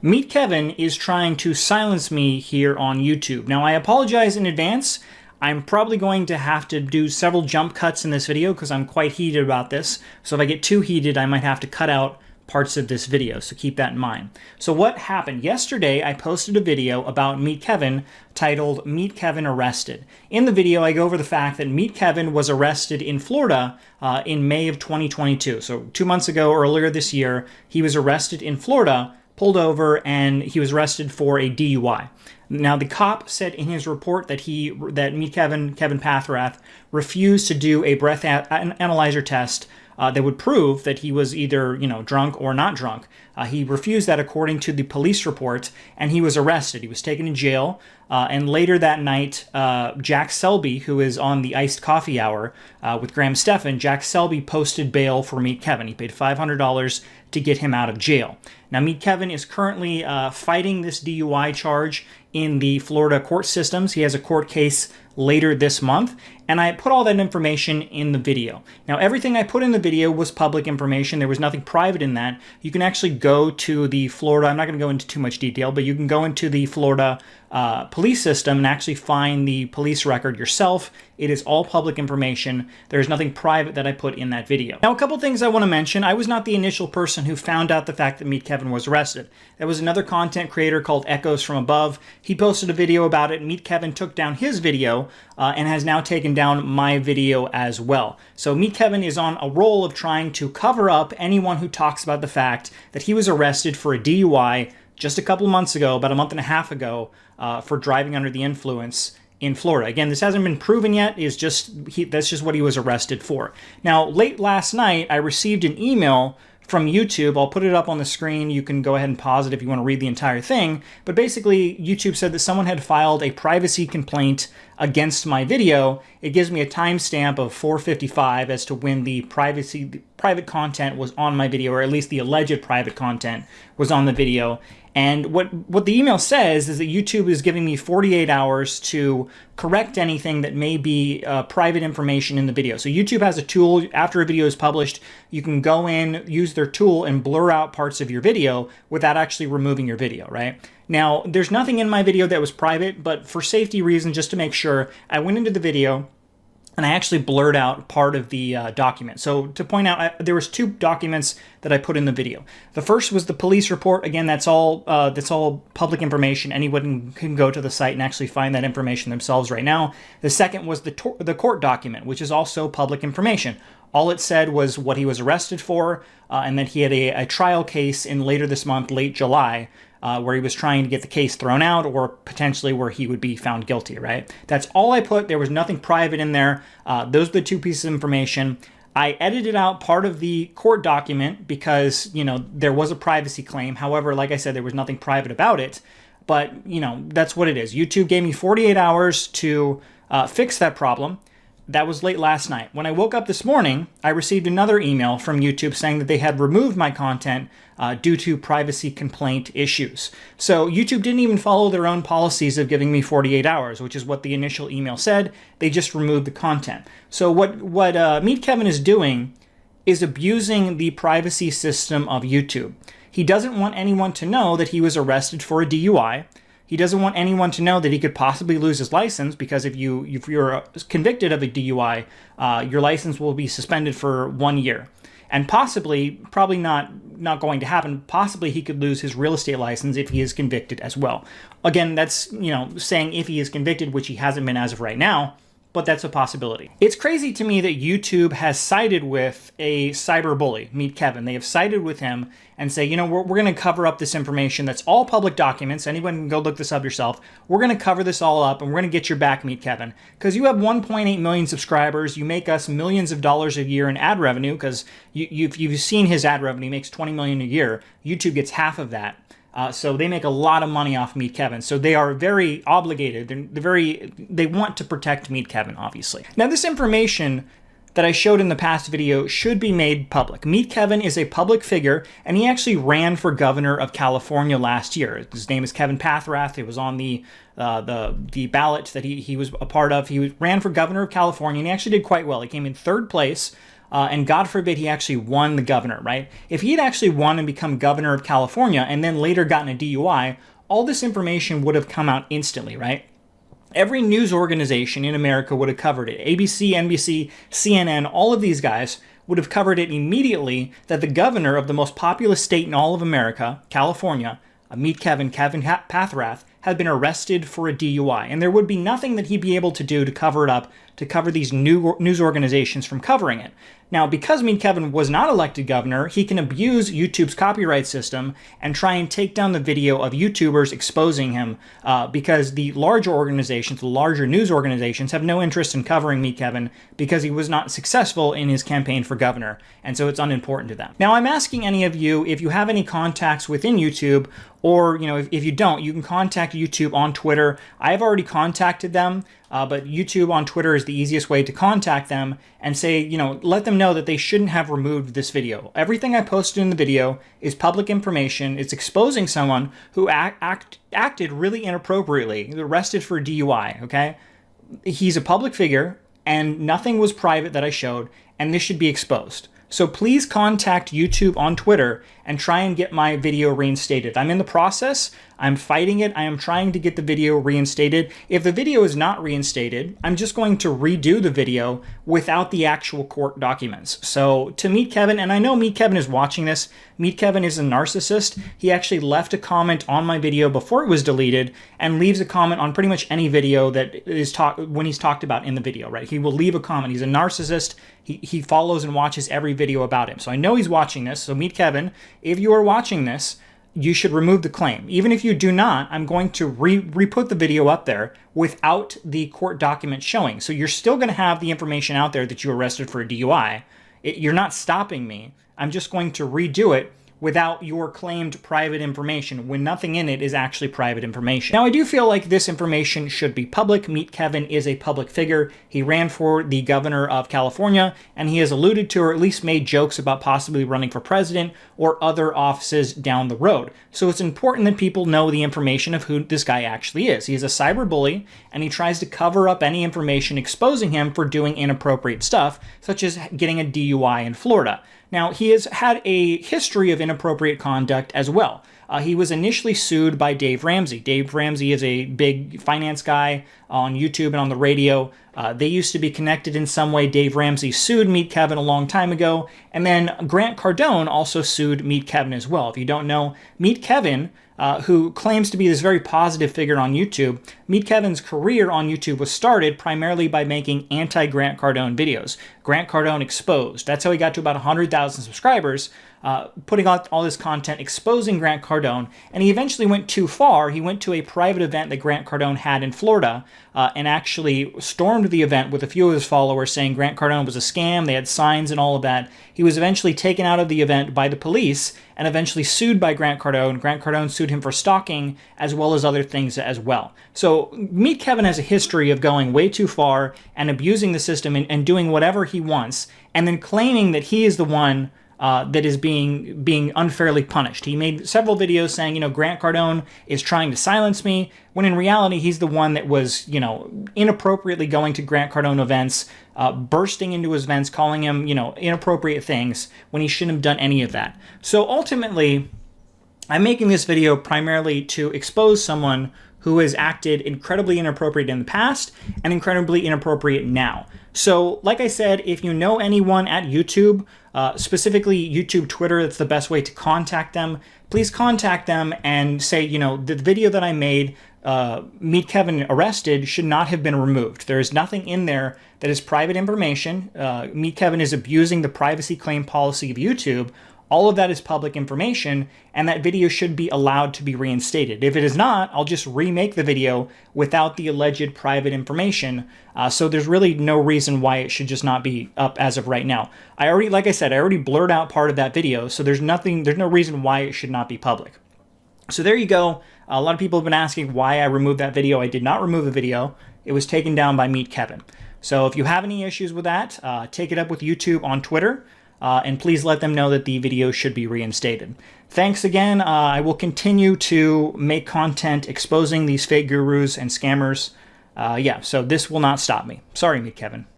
Meet Kevin is trying to silence me here on YouTube. Now, I apologize in advance. I'm probably going to have to do several jump cuts in this video because I'm quite heated about this. So if I get too heated, I might have to cut out parts of this video, so keep that in mind. So what happened? Yesterday, I posted a video about Meet Kevin titled Meet Kevin Arrested. In the video, I go over the fact that Meet Kevin was arrested in Florida in May of 2022. So 2 months ago, earlier this year, he was arrested in Florida, pulled over, and he was arrested for a DUI. Now, the cop said in his report that Meet Kevin Pathrath, refused to do a breath analyzer test that would prove that he was either, drunk or not drunk. He refused that according to the police report, and he was arrested. He was taken to jail, and later that night, Jack Selby, who is on the Iced Coffee Hour with Graham Stephan, Jack Selby posted bail for Meet Kevin. He paid $500 to get him out of jail. Now, Meet Kevin is currently fighting this DUI charge in the Florida court systems. He has a court case later this month, and I put all that information in the video. Now, everything I put in the video was public information. There was nothing private in that. You can actually go to the Florida, I'm not going to go into too much detail, but you can go into the Florida police system and actually find the police record yourself. It is all public information. There's nothing private that I put in that video. Now, a couple things I want to mention. I was not the initial person who found out the fact that Meet Kevin was arrested. There was another content creator called Echoes from Above. He posted a video about it. Meet Kevin took down his video and has now taken down my video as well. So Meet Kevin is on a roll of trying to cover up anyone who talks about the fact that he was arrested for a DUI just a couple months ago, about a month and a half ago, for driving under the influence in Florida. Again, this hasn't been proven yet. That's just what he was arrested for. Now, late last night, I received an email from YouTube. I'll put it up on the screen. You can go ahead and pause it if you want to read the entire thing. But basically, YouTube said that someone had filed a privacy complaint against my video. It gives me a timestamp of 4:55 as to when the private content was on my video, or at least the alleged private content was on the video. And what the email says is that YouTube is giving me 48 hours to correct anything that may be private information in the video. So YouTube has a tool. After a video is published, you can go in, use their tool, and blur out parts of your video without actually removing your video, right? Now, there's nothing in my video that was private, but for safety reasons, just to make sure, I went into the video and I actually blurred out part of the document. So to point out, there was 2 documents that I put in the video. The first was the police report. Again, that's all public information. Anyone can go to the site and actually find that information themselves right now. The second was the court document, which is also public information. All it said was what he was arrested for, and that he had a trial case in later this month, late July, where he was trying to get the case thrown out, or potentially where he would be found guilty, right? That's all I put. There was nothing private in there. Those are the 2 pieces of information. I edited out part of the court document because, there was a privacy claim. However, like I said, there was nothing private about it. But, that's what it is. YouTube gave me 48 hours to fix that problem. That was late last night. When I woke up this morning, I received another email from YouTube saying that they had removed my content due to privacy complaint issues. So YouTube didn't even follow their own policies of giving me 48 hours, which is what the initial email said. They just removed the content. So what Meet Kevin is doing is abusing the privacy system of YouTube. He doesn't want anyone to know that he was arrested for a DUI. He doesn't want anyone to know that he could possibly lose his license, because if you're convicted of a DUI, your license will be suspended for 1 year. And probably not going to happen, possibly he could lose his real estate license if he is convicted as well. Again, that's, saying if he is convicted, which he hasn't been as of right now, but that's a possibility. It's crazy to me that YouTube has sided with a cyber bully, Meet Kevin. They have sided with him and say, we're going to cover up this information. That's all public documents. Anyone can go look this up yourself. We're going to cover this all up, and we're going to get your back, Meet Kevin. Because you have 1.8 million subscribers. You make us millions of dollars a year in ad revenue, because you've seen his ad revenue. He makes $20 million a year. YouTube gets half of that. So they make a lot of money off Meet Kevin. So they are very obligated. They want to protect Meet Kevin, obviously. Now, this information that I showed in the past video should be made public. Meet Kevin is a public figure, and he actually ran for governor of California last year. His name is Kevin Pathrath. It was on the ballot that he was a part of. He ran for governor of California, and he actually did quite well. He came in 3rd place and God forbid he actually won the governor, right? If he had actually won and become governor of California and then later gotten a DUI, all this information would have come out instantly, right? Every news organization in America would have covered it. ABC, NBC, CNN, all of these guys would have covered it immediately that the governor of the most populous state in all of America, California, meet Kevin Pathrath, had been arrested for a DUI. And there would be nothing that he'd be able to do to cover it up, to cover these news organizations from covering it. Now, because Meet Kevin was not elected governor, he can abuse YouTube's copyright system and try and take down the video of YouTubers exposing him because the larger organizations, the larger news organizations, have no interest in covering Meet Kevin because he was not successful in his campaign for governor, and so it's unimportant to them. Now, I'm asking any of you if you have any contacts within YouTube, or if you don't, you can contact YouTube on Twitter. I've already contacted them, but YouTube on Twitter is the easiest way to contact them and say, let them know that they shouldn't have removed this video. Everything I posted in the video is public information. It's exposing someone who acted really inappropriately, arrested for DUI, okay? He's a public figure, and nothing was private that I showed, and this should be exposed. So please contact YouTube on Twitter and try and get my video reinstated. I'm in the process. I'm fighting it. I am trying to get the video reinstated. If the video is not reinstated, I'm just going to redo the video without the actual court documents. So to Meet Kevin, and I know Meet Kevin is watching this, Meet Kevin is a narcissist. He actually left a comment on my video before it was deleted and leaves a comment on pretty much any video that is when he's talked about in the video, right? He will leave a comment. He's a narcissist. He follows and watches every video about him. So I know he's watching this. So Meet Kevin, if you are watching this, you should remove the claim. Even if you do not, I'm going to re-put the video up there without the court document showing. So you're still going to have the information out there that you arrested for a DUI. You're not stopping me. I'm just going to redo it without your claimed private information when nothing in it is actually private information. Now, I do feel like this information should be public. Meet Kevin is a public figure. He ran for the governor of California, and he has alluded to, or at least made jokes about possibly running for president or other offices down the road. So it's important that people know the information of who this guy actually is. He is a cyber bully, and he tries to cover up any information exposing him for doing inappropriate stuff, such as getting a DUI in Florida. Now, he has had a history of inappropriate conduct as well. He was initially sued by Dave Ramsey. Dave Ramsey is a big finance guy on YouTube and on the radio. They used to be connected in some way. Dave Ramsey sued Meet Kevin a long time ago. And then Grant Cardone also sued Meet Kevin as well. If you don't know, Meet Kevin, who claims to be this very positive figure on YouTube, Meet Kevin's career on YouTube was started primarily by making anti-Grant Cardone videos. Grant Cardone Exposed. That's how he got to about 100,000 subscribers, putting out all this content exposing Grant Cardone. And he eventually went too far. He went to a private event that Grant Cardone had in Florida and actually stormed the event with a few of his followers saying Grant Cardone was a scam. They had signs and all of that. He was eventually taken out of the event by the police and eventually sued by Grant Cardone. Grant Cardone sued him for stalking as well as other things as well. So Meet Kevin has a history of going way too far and abusing the system and doing whatever he wants and then claiming that he is the one that is being unfairly punished. He made several videos saying, Grant Cardone is trying to silence me, when in reality, he's the one that was, inappropriately going to Grant Cardone events, bursting into his events, calling him, inappropriate things when he shouldn't have done any of that. So ultimately, I'm making this video primarily to expose someone who has acted incredibly inappropriate in the past and incredibly inappropriate now. So, like I said, if you know anyone at YouTube, specifically YouTube Twitter, that's the best way to contact them, please contact them and say, the video that I made, Meet Kevin arrested, should not have been removed. There is nothing in there that is private information. Meet Kevin is abusing the privacy claim policy of YouTube. All of that is public information, and that video should be allowed to be reinstated. If it is not, I'll just remake the video without the alleged private information. So there's really no reason why it should just not be up as of right now. Like I said, I already blurred out part of that video, so there's no reason why it should not be public. So there you go. A lot of people have been asking why I removed that video. I did not remove the video. It was taken down by Meet Kevin. So if you have any issues with that, take it up with YouTube on Twitter. And please let them know that the video should be reinstated. Thanks again. I will continue to make content exposing these fake gurus and scammers. So this will not stop me. Sorry, Meet Kevin.